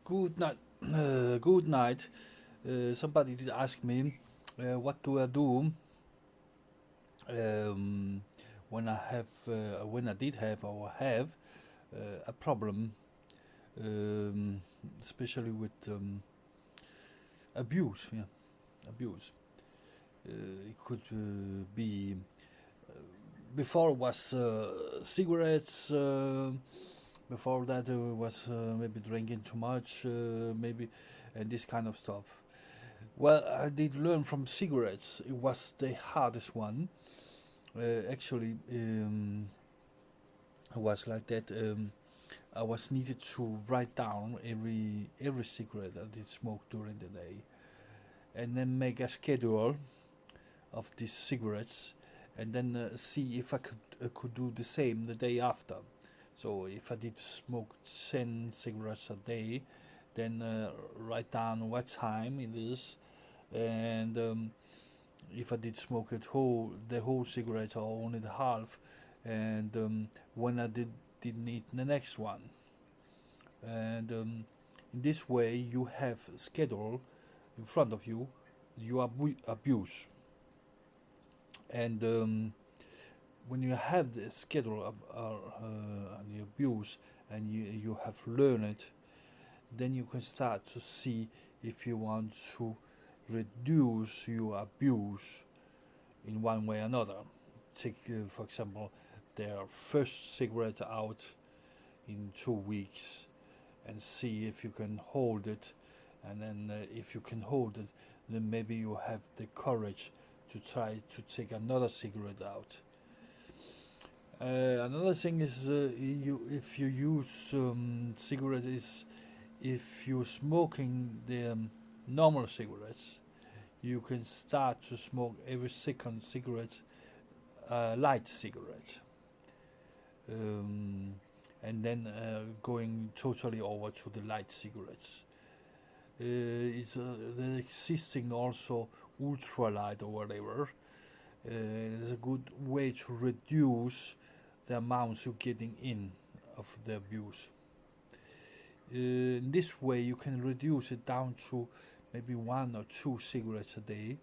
Good night. Good night. Somebody did ask me, what do I do um, when I did have or have a problem, um, especially with abuse. Yeah, abuse. It could be before it was cigarettes. Before that, it was maybe drinking too much, maybe, and this kind of stuff. Well, I did learn from cigarettes. It was the hardest one. Actually, it was like that. I was needed to write down every cigarette I did smoke during the day, and then make a schedule of these cigarettes, and then see if I could do the same the day after. So if I did smoke 10 cigarettes a day, then write down what time it is, and if I did smoke it the whole cigarette or only the half, and when I didn't eat the next one, and in this way you have a schedule in front of you, you abuse, and when you have the schedule and you abuse, and you have learned it, then you can start to see if you want to reduce your abuse in one way or another. Take, for example, their first cigarette out in 2 weeks and see if you can hold it. And then, if you can hold it, then maybe you have the courage to try to take another cigarette out. Another thing is, if you use cigarette is if you're smoking the normal cigarettes, you can start to smoke every second cigarette, light cigarette, um, and then going totally over to the light cigarettes. It's the existing also ultralight or whatever. It's a good way to reduce the amounts you're getting in of the abuse. In this way, you can reduce it down to maybe 1 or 2 cigarettes a day,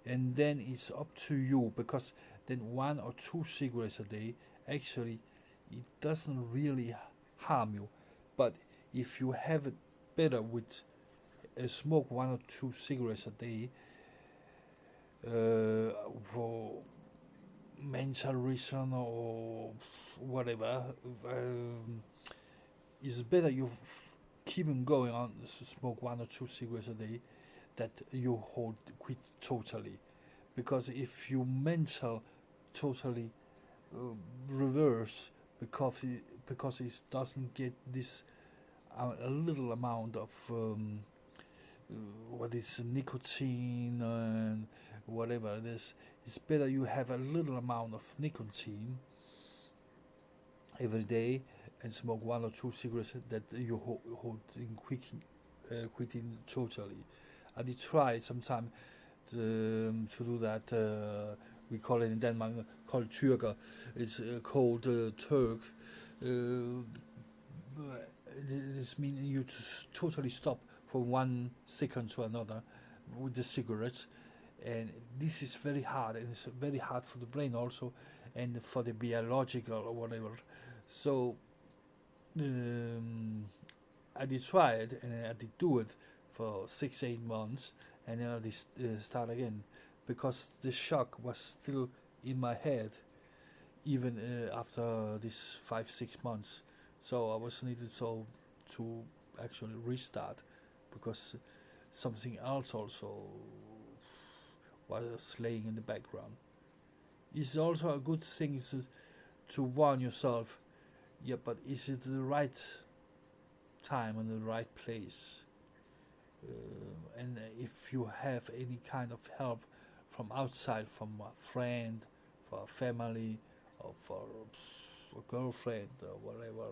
and then it's up to you, because then 1 or 2 cigarettes a day actually it doesn't really harm you. But if you have it better with smoke 1 or 2 cigarettes a day for mental reason or whatever, it's better you keep on going on smoke 1 or 2 cigarettes a day that you hold quit totally, because if you mental totally reverse, because it doesn't get this a little amount of what is nicotine and whatever it is. It's better you have a little amount of nicotine every day and smoke 1 or 2 cigarettes that you hold in quitting totally. I did try sometime to do that. We call it in Denmark called Tyrker. It's called Turk. This means you to totally stop for 1 second to another with the cigarettes, and this is very hard, and it's very hard for the brain also, and for the biological or whatever. So um, I did try it, and I did do it for 6 8 months, and then I did start again, because the shock was still in my head even after this 5 6 months. So I was needed to actually restart, because something else also was laying in the background. It's also a good thing to warn yourself. Yeah, but is it the right time and the right place? And if you have any kind of help from outside, from a friend, for a family, or for a girlfriend, or whatever,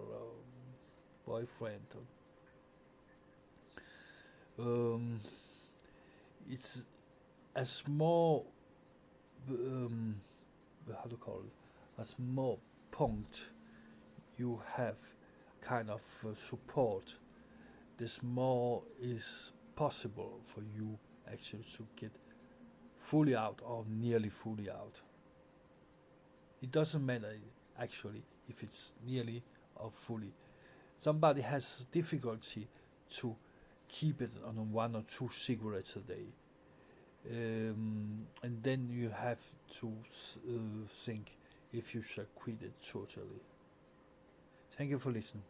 boyfriend, um, it's a small, um, how to call it, a small point you have kind of support this more is possible for you actually to get fully out or nearly fully out. It doesn't matter actually if it's nearly or fully. Somebody has difficulty to keep it on 1 or 2 cigarettes a day. And then you have to think if you shall quit it totally. Thank you for listening.